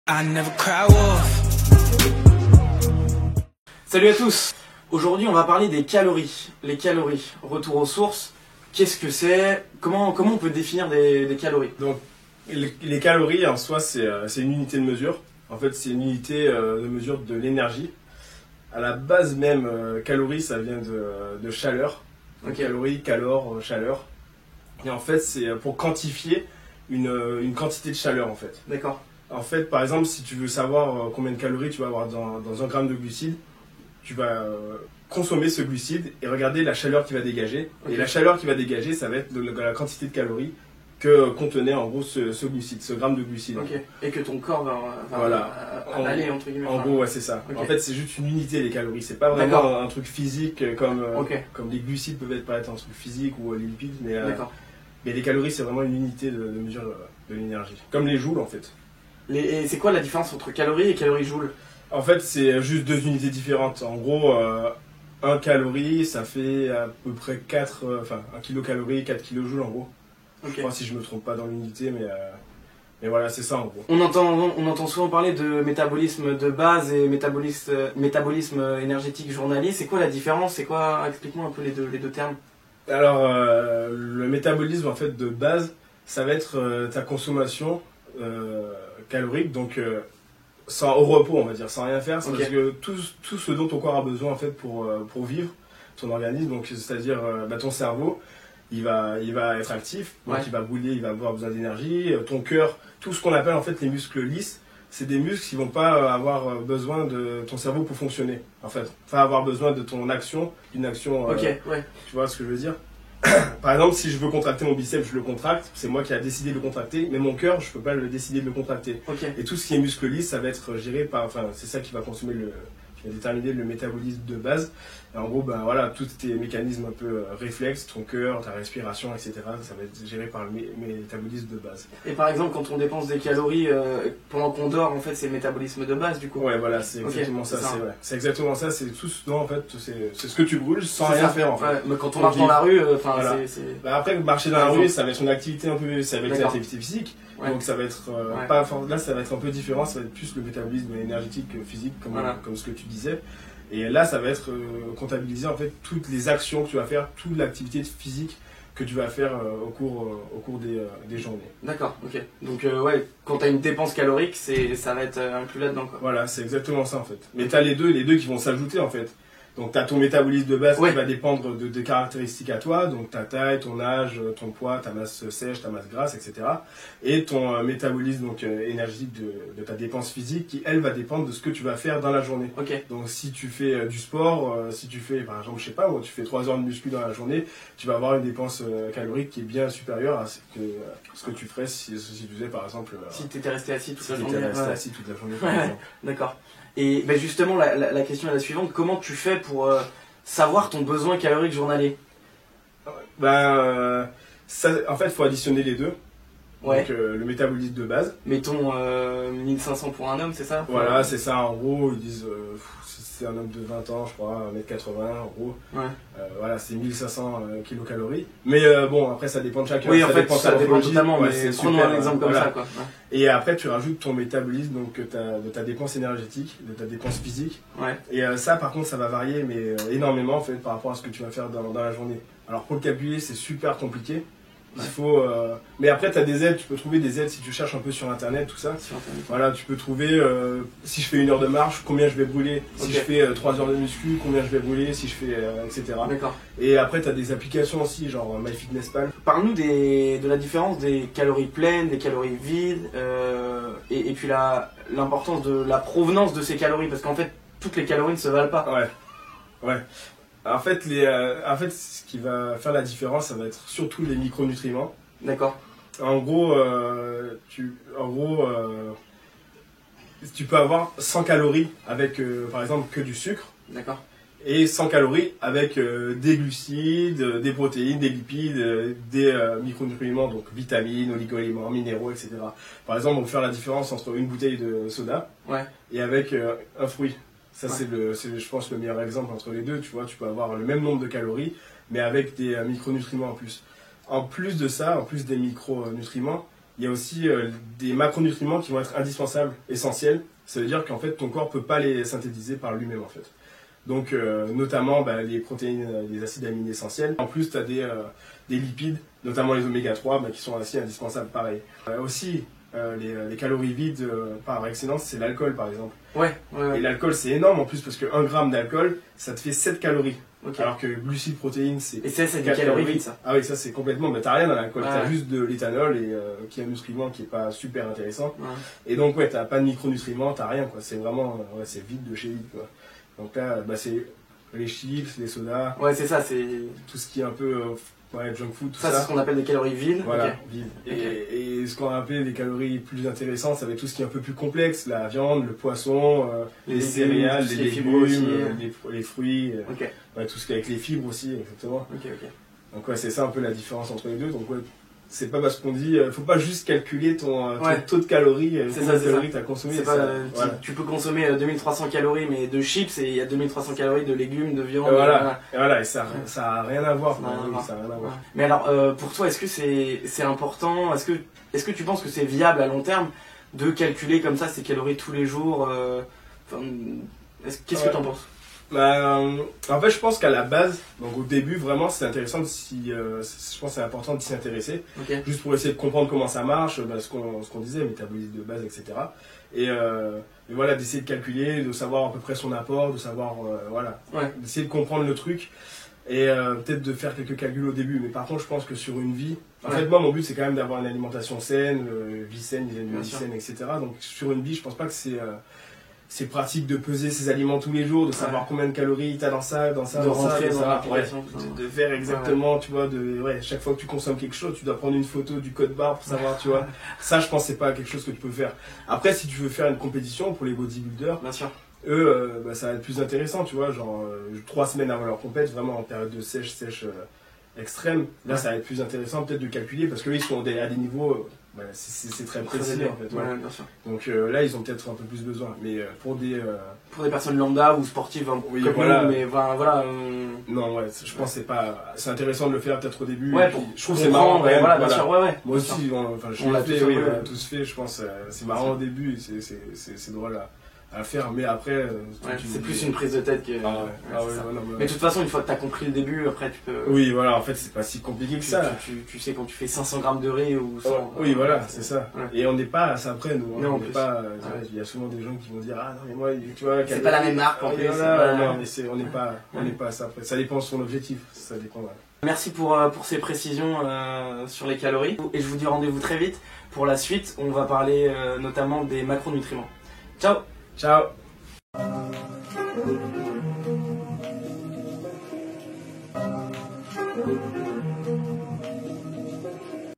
I never cry wolf. Salut à tous. Aujourd'hui on va parler des calories. Les calories, retour aux sources. Qu'est-ce que c'est? Comment on peut définir des calories? Donc, les calories en soi, c'est une unité de mesure. En fait, c'est une unité de mesure de l'énergie. À la base même, calories, ça vient de chaleur. Donc, calories, calor, chaleur. Et en fait, c'est pour quantifier une quantité de chaleur, en fait. D'accord. En fait, par exemple, si tu veux savoir combien de calories tu vas avoir dans un gramme de glucides, tu vas consommer ce glucide et regarder la chaleur qu'il va dégager. Et la chaleur qu'il va dégager, ça va être la quantité de calories que contenait en gros ce glucide, ce gramme de glucides. Ok. Et que ton corps va voilà. avaler entre guillemets. En gros, ouais, c'est ça. Okay. En fait, c'est juste une unité, les calories. C'est pas vraiment un truc physique comme les glucides peuvent être un truc physique ou les lipides, mais les calories, c'est vraiment une unité de mesure de l'énergie. Comme les joules, en fait. Et c'est quoi la différence entre calories et calories-joules? En fait, c'est juste deux unités différentes. En gros, 1 calorie, ça fait à peu près 1 kilocalorie, 4 kilojoules en gros. Je crois, si je me trompe pas dans l'unité, mais voilà, c'est ça en gros. On entend souvent parler de métabolisme de base et métabolisme énergétique journalier. C'est quoi la différence? C'est quoi? Explique-moi un peu les deux termes. Alors, le métabolisme en fait de base, ça va être ta consommation calorique, donc au repos, on va dire, sans rien faire. C'est parce que tout ce dont ton corps a besoin en fait pour vivre, ton organisme, donc c'est-à-dire ton cerveau, il va être actif, donc il va brûler, il va avoir besoin d'énergie. Ton cœur, tout ce qu'on appelle en fait les muscles lisses, c'est des muscles qui vont pas avoir besoin de ton cerveau pour fonctionner. En fait, pas avoir besoin de ton action, d'une action. Tu vois ce que je veux dire? Par exemple, si je veux contracter mon biceps, je le contracte. C'est moi qui a décidé de le contracter, mais mon cœur, je peux pas le décider de le contracter. Et tout ce qui est muscle lisse, ça va être géré par. Enfin, c'est ça qui va consommer qui va déterminer le métabolisme de base. Et en gros, voilà, tous tes mécanismes un peu réflexes, ton cœur, ta respiration, etc., ça va être géré par le métabolisme de base. Et par exemple, quand on dépense des calories pendant qu'on dort, en fait, c'est le métabolisme de base, du coup. Ouais, voilà, c'est exactement ça. C'est exactement ça. C'est tout ce dont, en fait, c'est ce que tu brûles sans rien faire, en fait. Ouais, mais quand on marche dans la rue, voilà. Après, marcher dans la rue, ça va être une activité un peu, ça va être une activité physique. Donc ça va être là, ça va être un peu différent. Ça va être plus le métabolisme énergétique, physique, comme ce que tu disais. Et là, ça va être comptabilisé en fait toutes les actions que tu vas faire, toute l'activité physique que tu vas faire au cours des journées. D'accord, ok. Donc quand tu as une dépense calorique, ça va être inclus là-dedans, quoi. Voilà, c'est exactement ça en fait. Mais tu as les deux qui vont s'ajouter en fait. Donc tu as ton métabolisme de base qui va dépendre de caractéristiques à toi, donc ta taille, ton âge, ton poids, ta masse sèche, ta masse grasse, etc. Et ton métabolisme donc énergétique de ta dépense physique qui elle va dépendre de ce que tu vas faire dans la journée. Donc si tu fais du sport, si tu fais par exemple, je sais pas, tu fais 3 heures de muscu dans la journée, tu vas avoir une dépense calorique qui est bien supérieure à ce que tu ferais si tu faisais par exemple... si tu étais resté assis toute la journée. Si tu étais resté assis toute la journée. D'accord. Et justement, la question est la suivante. Comment tu fais pour savoir ton besoin calorique journalier? En fait, il faut additionner les deux. Donc, le métabolisme de base. Mettons 1500 pour un homme, c'est ça? Voilà, c'est ça. En gros, ils disent c'est un homme de 20 ans, je crois, 1m80, en gros. Voilà, c'est 1500 kilocalories. Mais bon, après, ça dépend de chacun. Oui, en fait, ça dépend totalement, mais prenons un exemple comme ça, quoi. Et après, tu rajoutes ton métabolisme, donc de ta dépense énergétique, de ta dépense physique. Et ça, par contre, ça va varier, mais énormément, en fait, par rapport à ce que tu vas faire dans la journée. Alors, pour le calculer, c'est super compliqué. Il faut, mais après, tu as des aides, tu peux trouver des aides si tu cherches un peu sur internet, tout ça. Voilà, tu peux trouver si je fais 1 heure de marche, combien je vais brûler. Si je fais 3 heures de muscu, combien je vais brûler. Si je fais, etc. Et après, tu as des applications aussi, genre MyFitnessPal. Parle-nous de la différence des calories pleines, des calories vides, et puis l'importance de la provenance de ces calories, parce qu'en fait, toutes les calories ne se valent pas. Ouais. En fait, ce qui va faire la différence, ça va être surtout les micronutriments. D'accord. En gros, tu peux avoir 100 calories avec, par exemple, que du sucre. D'accord. Et 100 calories avec des glucides, des protéines, des lipides, des micronutriments, donc vitamines, oligo-éléments, minéraux, etc. Par exemple, on peut faire la différence entre une bouteille de soda et avec un fruit. Ça, c'est, je pense, le meilleur exemple entre les deux. Tu vois, tu peux avoir le même nombre de calories, mais avec des micronutriments en plus. En plus de ça, en plus des micronutriments, il y a aussi des macronutriments qui vont être indispensables, essentiels. Ça veut dire qu'en fait, ton corps peut pas les synthétiser par lui-même, en fait. Donc, notamment les protéines, les acides aminés essentiels. En plus, tu as des lipides, notamment les oméga 3, qui sont aussi indispensables, pareil. Aussi, les calories vides par excellence, c'est l'alcool, par exemple. Ouais. Et l'alcool, c'est énorme, en plus, parce que 1 gramme d'alcool, ça te fait 7 calories. Ok. Alors que glucides, protéines, c'est... Et c'est des 4 calories vides, ça. Ah oui, ça, c'est complètement... t'as rien dans l'alcool, Ouais. t'as juste de l'éthanol, et qui est un nutriment qui est pas super intéressant. Ouais. Et donc, ouais, t'as pas de micronutriments, t'as rien, quoi. C'est vraiment... c'est vide de chez vide, quoi. Donc là, c'est les chips, les sodas, Ouais, c'est ça, c'est... tout ce qui est un peu junk food, tout Ça, c'est ça. ce qu'on appelle des calories vides. Voilà, Ok. vide. Ok. Et ce qu'on appelle des calories plus intéressantes, ça va être tout ce qui est un peu plus complexe, la viande, le poisson, Les les légumes, céréales, tout ce les qui est fibres légumes, aussi. les fruits, Ok, tout ce qui est avec les fibres aussi, exactement. ok. Donc ouais, c'est ça un peu la différence entre les deux. Donc ouais, c'est pas parce qu'on dit, faut pas juste calculer ton Ouais. taux de calories, C'est combien ça, de c'est calories ça. t'as consommé. C'est et pas, ça, voilà. tu peux consommer 2300 calories mais de chips et il y a 2300 calories de légumes, de viande. Et voilà, et ça a rien à voir. Ça n'a rien à Oui, voir. ça a rien à voir. Ouais. Mais alors, pour toi, est-ce que c'est important? Est-ce que tu penses que c'est viable à long terme de calculer comme ça ces calories tous les jours? Qu'est-ce que tu en penses? En fait, je pense qu'à la base, donc au début, vraiment, c'est intéressant je pense que c'est important de s'y intéresser, Ok. juste pour essayer de comprendre comment ça marche, ce qu'on disait, métabolisme de base, etc. Et voilà, d'essayer de calculer, de savoir à peu près son apport, de savoir, Ouais. d'essayer de comprendre le truc. Et peut-être de faire quelques calculs au début, mais par contre, je pense que sur une vie, en Ouais. fait, moi, mon but, c'est quand même d'avoir une alimentation saine, vie saine, hygiène de Bien vie sûr. saine, etc. Donc, sur une vie, je pense pas que c'est pratique de peser ses aliments tous les jours, de savoir Ouais. combien de calories t'as dans ça, De ça, rentrer de dans savoir, l'application. de faire exactement, tu vois, chaque fois que tu consommes quelque chose, tu dois prendre une photo du code barre pour savoir, tu vois. Ça, je pense que c'est pas quelque chose que tu peux faire. Après, si tu veux faire une compétition pour les bodybuilders, Bien sûr. eux, ça va être plus intéressant, tu vois, genre 3 semaines avant leur compète, vraiment en période de sèche extrême, là Ouais. ça va être plus intéressant peut-être de calculer parce que eux, ils sont à des niveaux, c'est très précis élevé. en fait. Ouais. Ouais, bien sûr. Donc là ils ont peut-être un peu plus besoin, mais pour des... Pour des personnes lambda ou sportives, Oui, comme voilà. nous, mais voilà. Non, ouais, je pense que c'est intéressant de le faire peut-être au début. Ouais, et puis, pour je trouve que c'est marrant quand même. Voilà, bien voilà. sûr, ouais. Moi bien sûr. aussi, On l'a fait, tous oui, fait, on l'a ouais. tous fait, je pense, c'est marrant au début, et c'est drôle à faire, mais après... Ouais, c'est plus une prise de tête que. Ah ouais, c'est ça. voilà, Mais de toute façon, une fois que tu as compris le début, après tu peux. Oui, voilà, en fait, c'est pas si compliqué que Tu, ça. tu sais quand tu fais 500 grammes de riz ou 100. Oui, voilà, c'est ça. Ouais. Et on n'est pas à ça après, nous. Non, en On n'est plus. pas, Ouais. il y a souvent des gens qui vont dire, ah non, mais moi, tu vois, C'est pas la même marque, en plus. Voilà, Ouais. non, mais on n'est pas à ça après. Ça dépend de son objectif. Ça dépend, ouais. Merci pour ces précisions sur les calories. Et je vous dis rendez-vous très vite pour la suite. On va parler notamment des macronutriments. Ciao! Ciao!